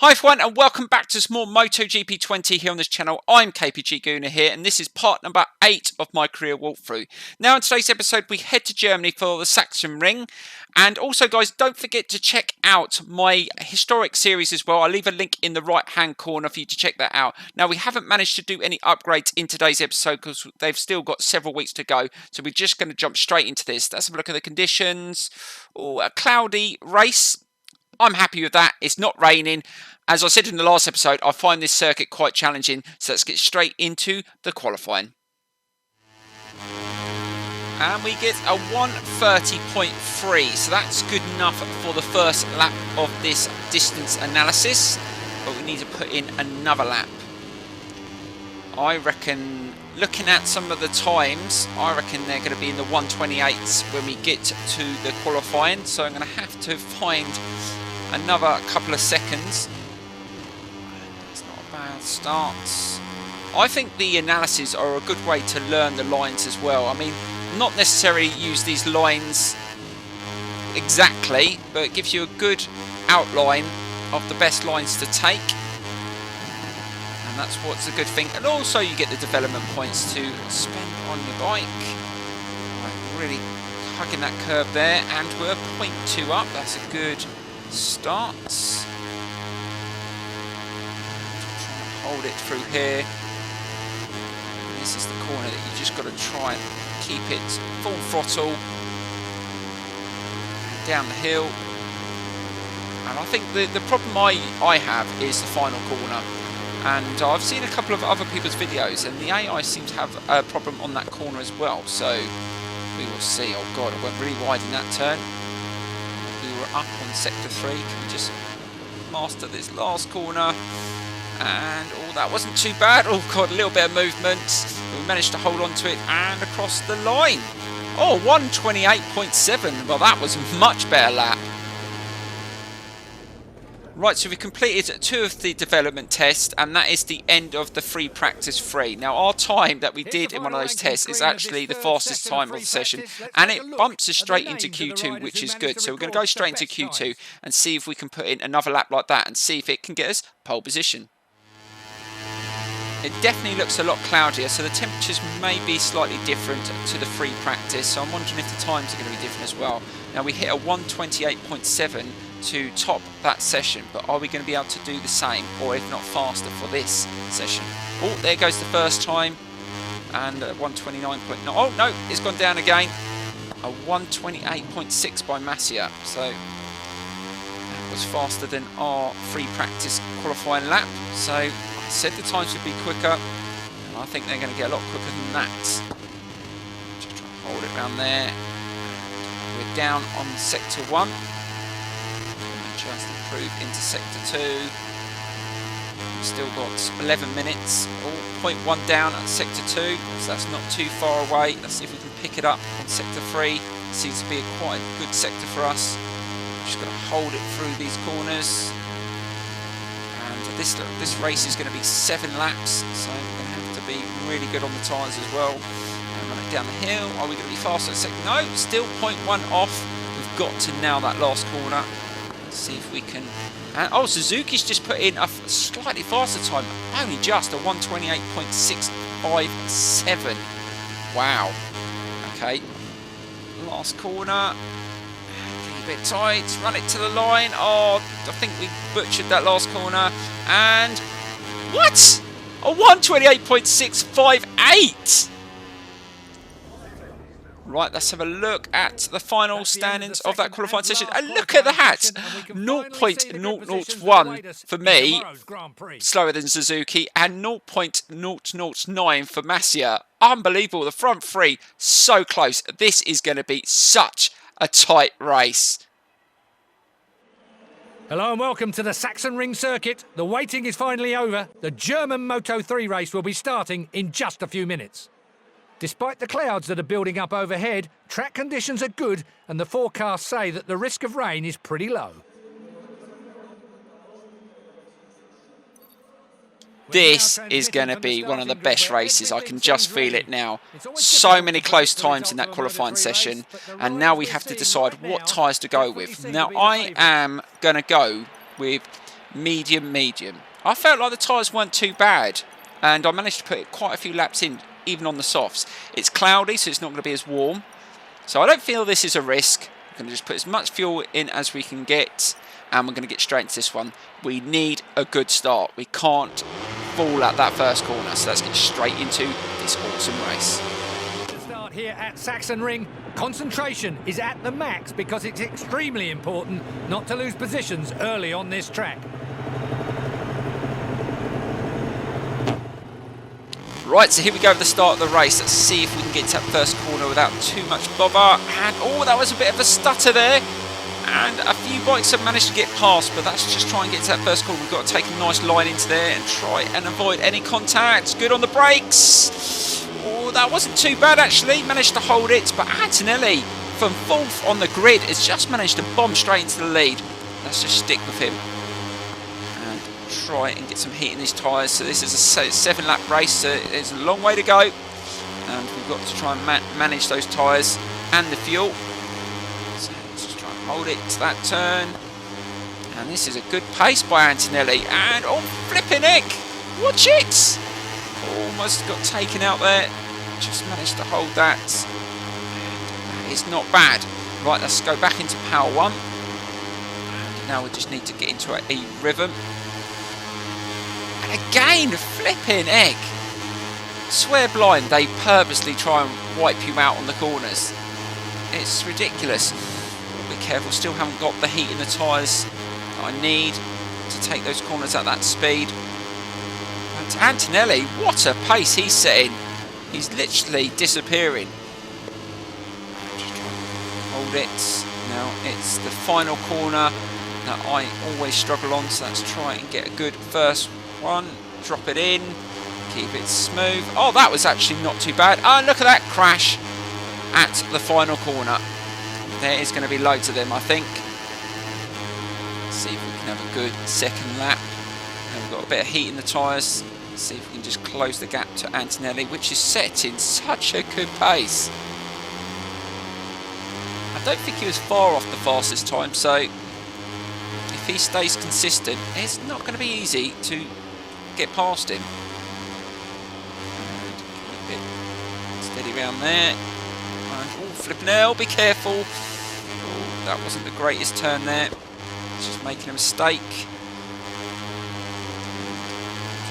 Hi everyone and welcome back to some more MotoGP 20 here on this channel. I'm KPG-GOONER here and this is part number 8 of my career walkthrough. Now in today's episode we head to Germany for the SACHSENRING, and also guys, don't forget to check out my historic series as well. I'll leave a link in the right hand corner for you to check that out. Now we haven't managed to do any upgrades in today's episode because they've still got several weeks to go, so we're just going to jump straight into this. Let's have a look at the conditions. Oh, a cloudy race. I'm happy with that. It's not raining. As I said in the last episode, I find this circuit quite challenging, so let's get straight into the qualifying. And we get a 1:30.3, so that's good enough for the first lap of this distance analysis, but we need to put in another lap. I reckon, looking at some of the times, I reckon they're going to be in the 1:28s when we get to the qualifying, so I'm going to have to find another couple of seconds. It's not a bad start. I think the analyses are a good way to learn the lines as well. I mean, not necessarily use these lines exactly, but it gives you a good outline of the best lines to take, and that's what's a good thing. And also you get the development points to spend on your bike. Right, really hugging that curve there, and we're 0.2 up. That's a good start. Hold it through here. This is the corner that you just got to try and keep it full throttle down the hill. And I think the problem I have is the final corner, and I've seen a couple of other people's videos and the AI seems to have a problem on that corner as well, so we will see. Oh god, I went really wide in that turn. We were up on sector 3. Can we just master this last corner? And oh, that wasn't too bad. Oh god, a little bit of movement. We managed to hold on to it and across the line. Oh, 1:28.7. Well, that was a much better lap. Right, so we completed 2 of the development tests, and that is the end of the free practice 3. Now, our time that we did in one of those tests is actually the fastest time of the session, and it bumps us straight into Q2, which is good. So we're going to go straight into Q2 and see if we can put in another lap like that and see if it can get us pole position. It definitely looks a lot cloudier, so the temperatures may be slightly different to the free practice, so I'm wondering if the times are going to be different as well. Now, we hit a 1:28.7 to top that session, but are we going to be able to do the same, or if not faster, for this session? Oh, there goes the first time, and 1:29.9. Oh no, it's gone down again. A 1:28.6 by Massia, so that was faster than our free practice qualifying lap. So I said the times would be quicker, and I think they're going to get a lot quicker than that. Just try to hold it around there. We're down on sector 1. Just improve into sector 2. We've still got 11 minutes. Oh, 0.1 down at sector 2, so that's not too far away. Let's see if we can pick it up on sector 3. Seems to be quite a good sector for us. Just got to hold it through these corners. And this race is going to be 7 laps, so we're going to have to be really good on the tyres as well. And run it down the hill. Are we going to be faster at second? No, still 0.1 off. We've got to nail that last corner. See if we can. And oh, Suzuki's just put in a slightly faster time, only just a 1:28.657. Wow. Okay, last corner. Keep it tight. Run it to the line. Oh, I think we butchered that last corner. And what? A 1:28.658. Right, let's have a look at the final standings of that qualifying session. And look at that! 0.001 for me, slower than Suzuki, and 0.009 for Massia. Unbelievable. The front 3, so close. This is going to be such a tight race. Hello and welcome to the SACHSENRING circuit. The waiting is finally over. The German Moto3 race will be starting in just a few minutes. Despite the clouds that are building up overhead, track conditions are good and the forecasts say that the risk of rain is pretty low. This is going to be one of the best races. I can just feel it now. So many close times in that qualifying session, and now we have to decide what tyres to go with. Now I am going to go with medium, medium. I felt like the tyres weren't too bad, and I managed to put quite a few laps in, even on the softs. It's cloudy, so it's not going to be as warm. So I don't feel this is a risk. We're going to just put as much fuel in as we can get, and we're going to get straight into this one. We need a good start. We can't fall at that first corner, so let's get straight into this awesome race. To start here at SACHSENRING, concentration is at the max because it's extremely important not to lose positions early on this track. Right, so here we go at the start of the race. Let's see if we can get to that first corner without too much bother. And, oh, that was a bit of a stutter there. And a few bikes have managed to get past, but that's just try and get to that first corner. We've got to take a nice line into there and try and avoid any contact. Good on the brakes. Oh, that wasn't too bad, actually. Managed to hold it, but Antonelli, from 4th on the grid, has just managed to bomb straight into the lead. Let's just stick with him and try and get some heat in these tyres. So this is a 7-lap race, so there's a long way to go. And we've got to try and manage those tyres and the fuel. So let's just try and hold it to that turn. And this is a good pace by Antonelli. And, oh, flipping heck! Watch it! Almost got taken out there. Just managed to hold that. And it's not bad. Right, let's go back into power 1. And now we just need to get into a rhythm. And again, flipping egg. Swear blind, they purposely try and wipe you out on the corners. It's ridiculous. Be careful, still haven't got the heat in the tyres that I need to take those corners at that speed. But Antonelli, what a pace he's setting. He's literally disappearing. Just try and hold it. Now it's the final corner that I always struggle on, so let's try and get a good first one. Drop it in. Keep it smooth. Oh, that was actually not too bad. Oh, look at that crash at the final corner. There is going to be loads of them, I think. Let's see if we can have a good second lap. And we've got a bit of heat in the tyres. Let's see if we can just close the gap to Antonelli, which is set in such a good pace. I don't think he was far off the fastest time, so if he stays consistent, it's not going to be easy to get past him. Keep it steady around there. And, oh, flipping hell, be careful. Oh, that wasn't the greatest turn there. Just making a mistake.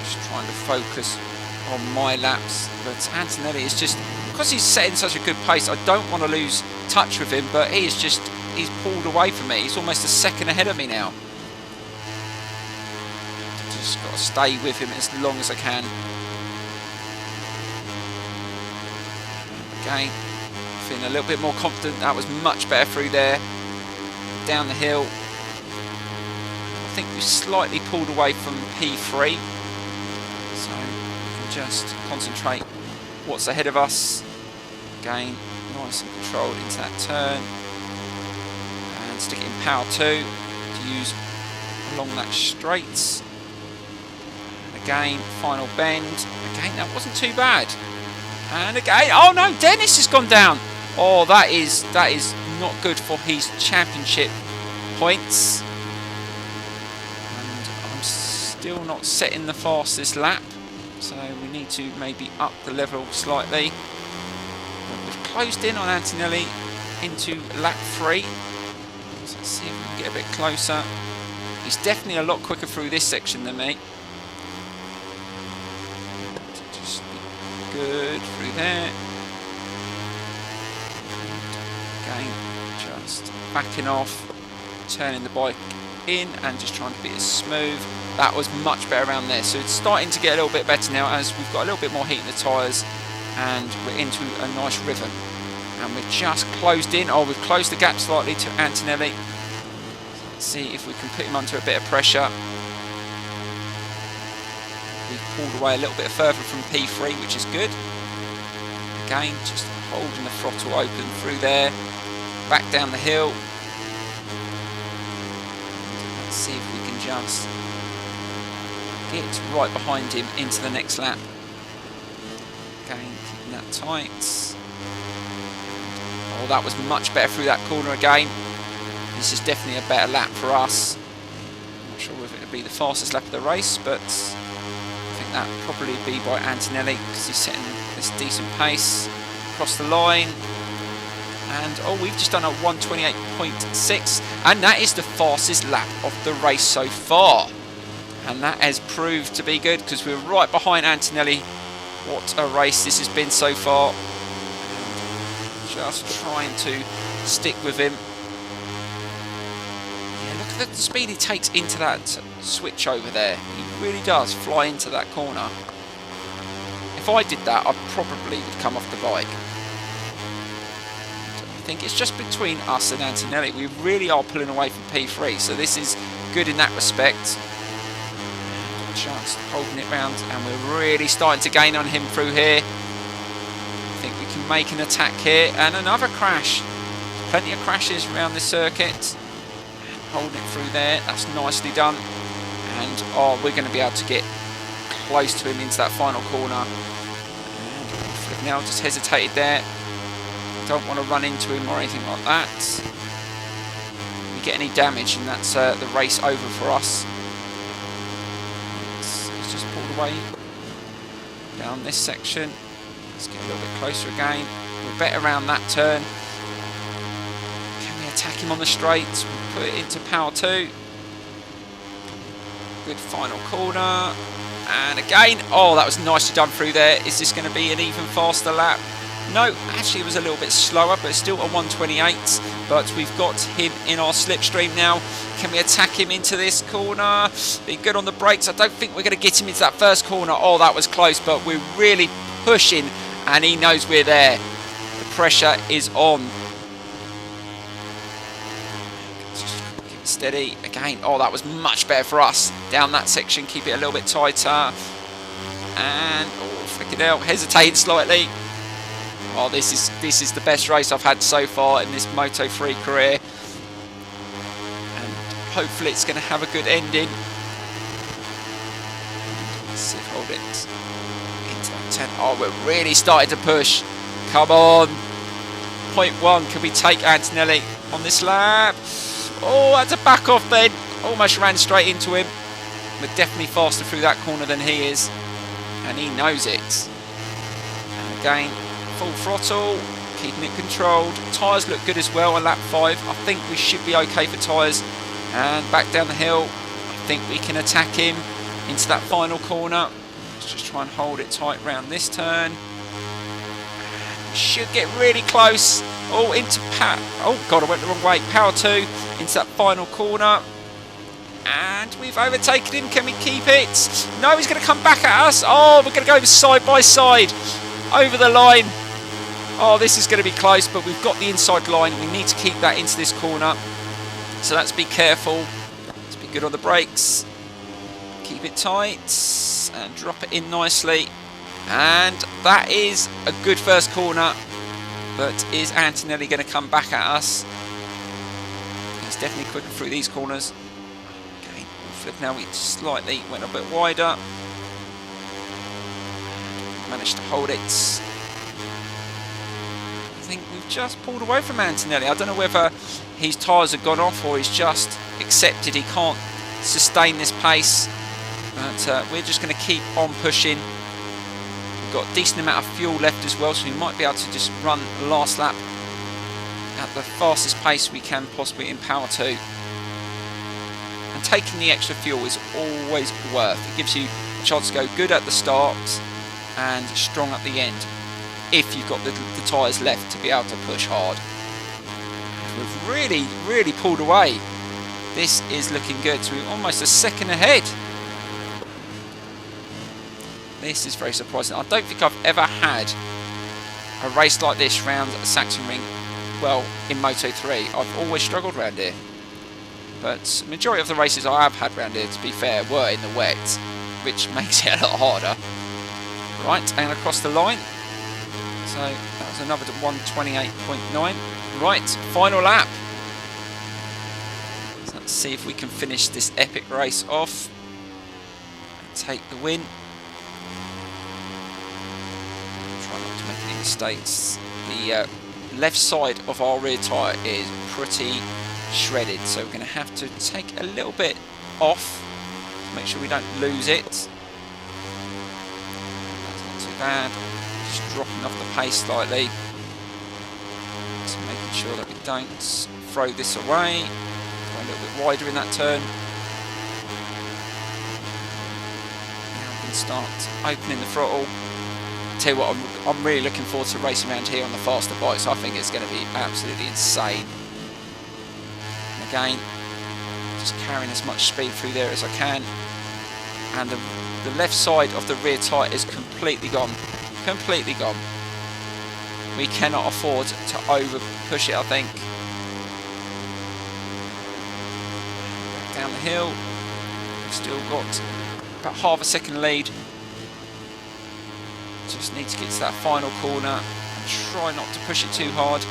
Just trying to focus on my laps. But Antonelli is just, because he's setting such a good pace, I don't want to lose touch with him, but he's pulled away from me. He's almost a second ahead of me now. Just got to stay with him as long as I can. Again, feeling a little bit more confident. That was much better through there. Down the hill. I think we slightly pulled away from P3. So we can just concentrate what's ahead of us. Again, nice and controlled into that turn. And stick it in power 2 to use along that straight. And again, final bend. Again, that wasn't too bad. And again, oh no, Dennis has gone down. Oh, that is not good for his championship points. And I'm still not setting the fastest lap, so we need to maybe up the level slightly. But we've closed in on Antonelli into lap 3. So let's see if we can get a bit closer. He's definitely a lot quicker through this section than me. Just be good through there. Again, just backing off, turning the bike in and just trying to be as smooth. That was much better around there. So it's starting to get a little bit better now as we've got a little bit more heat in the tyres and we're into a nice rhythm. And we're just closed in. Oh, we've closed the gap slightly to Antonelli. Let's see if we can put him under a bit of pressure. We've pulled away a little bit further from P3, which is good. Again, just holding the throttle open through there. Back down the hill. Let's see if we can just get right behind him into the next lap. Again, keeping that tight. Oh, that was much better through that corner again. This is definitely a better lap for us. Not sure if it would be the fastest lap of the race, but I think that would probably be by Antonelli because he's setting this decent pace across the line. And oh, we've just done a 1:28.6, and that is the fastest lap of the race so far. And that has proved to be good because we're right behind Antonelli. What a race this has been so far. Just trying to stick with him. Yeah, look at the speed he takes into that switch over there. He really does fly into that corner. If I did that, I probably would come off the bike. I think it's just between us and Antonelli. We really are pulling away from P3, so this is good in that respect. Chance holding it round, and we're really starting to gain on him through here. I think we can make an attack here, and another crash. Plenty of crashes around this circuit. Holding it through there, that's nicely done. And oh, we're going to be able to get close to him into that final corner. And now just hesitated there. Don't want to run into him or anything like that. If we get any damage, and that's the race over for us. Just pulled away down this section. Let's get a little bit closer again. We're better around that turn. Can we attack him on the straights? We'll put it into power 2. Good final corner. And again, oh, that was nicely done through there. Is this going to be an even faster lap? No, actually it was a little bit slower, but it's still a 1:28. But we've got him in our slipstream now. Can we attack him into this corner? Be good on the brakes. I don't think we're going to get him into that first corner. Oh, that was close, but we're really pushing, and he knows we're there. The pressure is on. Just keep it steady. Again, oh, that was much better for us. Down that section, keep it a little bit tighter. And, oh, flicking out, hesitating slightly. Oh, this is the best race I've had so far in this Moto3 career. And hopefully it's going to have a good ending. Let's see if I hold it into that 10. Oh, we're really starting to push. Come on. 0.1. Can we take Antonelli on this lap? Oh, that's a back off then. Almost ran straight into him. We're definitely faster through that corner than he is. And he knows it. And again, full throttle, keeping it controlled. Tyres look good as well on lap 5. I think we should be okay for tyres. And back down the hill, I think we can attack him into that final corner. Let's just try and hold it tight round this turn. We should get really close. Oh, into power. Oh God, I went the wrong way. Power 2 into that final corner. And we've overtaken him. Can we keep it? No, he's going to come back at us. Oh, we're going to go side by side over the line. Oh, this is going to be close, but we've got the inside line. We need to keep that into this corner. So let's be careful. Let's be good on the brakes. Keep it tight and drop it in nicely. And that is a good first corner. But is Antonelli going to come back at us? He's definitely quicker through these corners. Okay, flip now. We slightly went a bit wider. Managed to hold it. I think we've just pulled away from Antonelli. I don't know whether his tyres have gone off or he's just accepted he can't sustain this pace. But we're just going to keep on pushing. We've got a decent amount of fuel left as well, so we might be able to just run the last lap at the fastest pace we can possibly in power 2. And taking the extra fuel is always worth. It gives you a chance to go good at the start and strong at the end if you've got the tyres left to be able to push hard. We've really pulled away. This is looking good, so we're almost a second ahead. This is very surprising. I don't think I've ever had a race like this round at Sachsenring, well, in Moto3. I've always struggled around here, but the majority of the races I have had around here, to be fair, were in the wet, which makes it a lot harder. Right, and across the line. So that was another 1:28.9. Right, final lap. So let's see if we can finish this epic race off and take the win. Try not to make any mistakes. The left side of our rear tyre is pretty shredded, so we're going to have to take a little bit off. Make sure we don't lose it. That's not too bad. Just dropping off the pace slightly. Just making sure that we don't throw this away. Go a little bit wider in that turn. Now we can start opening the throttle. Tell you what, I'm really looking forward to racing around here on the faster bikes. I think it's going to be absolutely insane. And again, just carrying as much speed through there as I can. And the left side of the rear tyre is completely gone. Completely gone. We cannot afford to over push it, I think. Down the hill. We've still got about half a second lead. Just need to get to that final corner and try not to push it too hard.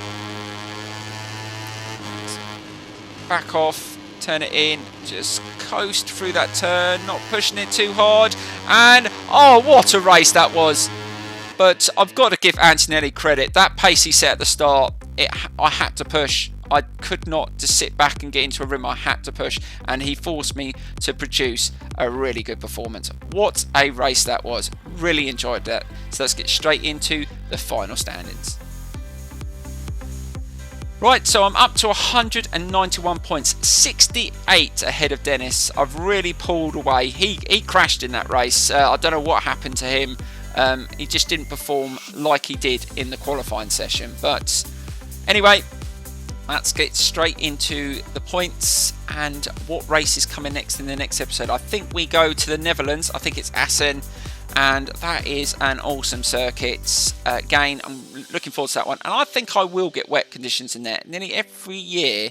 Back off, turn it in, just coast through that turn, not pushing it too hard. And oh, what a race that was! But I've got to give Antonelli credit. That pace he set at the start, I had to push. I could not just sit back and get into a rim. I had to push, and he forced me to produce a really good performance. What a race that was. Really enjoyed that. So let's get straight into the final standings. Right, so I'm up to 191 points, 68 ahead of Dennis. I've really pulled away. He crashed in that race. I don't know what happened to him. He just didn't perform like he did in the qualifying session. But anyway, let's get straight into the points and what race is coming next in the next episode. I think we go to the Netherlands. I think it's Assen, and that is an awesome circuit. Again, I'm looking forward to that one, and I think I will get wet conditions in there. Nearly every year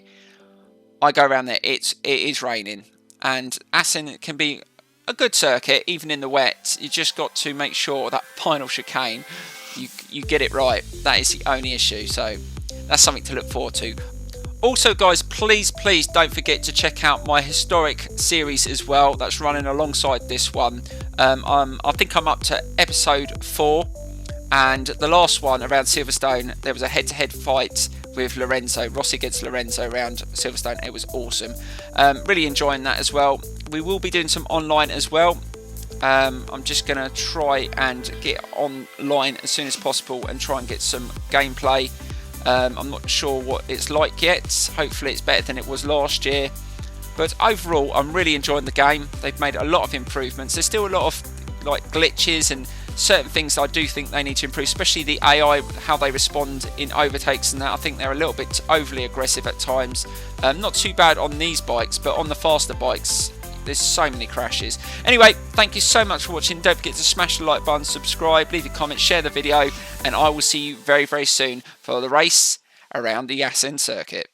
I go around there, it is raining, and Assen can be a good circuit even in the wet. You just got to make sure that final chicane you get it right. That is the only issue, so that's something to look forward to. Also guys, please don't forget to check out my historic series as well. That's running alongside this one. I think I'm up to episode 4, and the last one around Silverstone, there was a head-to-head fight with Lorenzo, Rossi against Lorenzo around Silverstone. It was awesome. Really enjoying that as well. We will be doing some online as well. I'm just going to try and get online as soon as possible and try and get some gameplay. I'm not sure what it's like yet. Hopefully it's better than it was last year. But overall, I'm really enjoying the game. They've made a lot of improvements. There's still a lot of like glitches and certain things I do think they need to improve, especially the AI, how they respond in overtakes and that. I think they're a little bit overly aggressive at times. Not too bad on these bikes, but on the faster bikes, there's so many crashes. Anyway, thank you so much for watching. Don't forget to smash the like button, subscribe, leave a comment, share the video, and I will see you very soon for the race around the Assen circuit.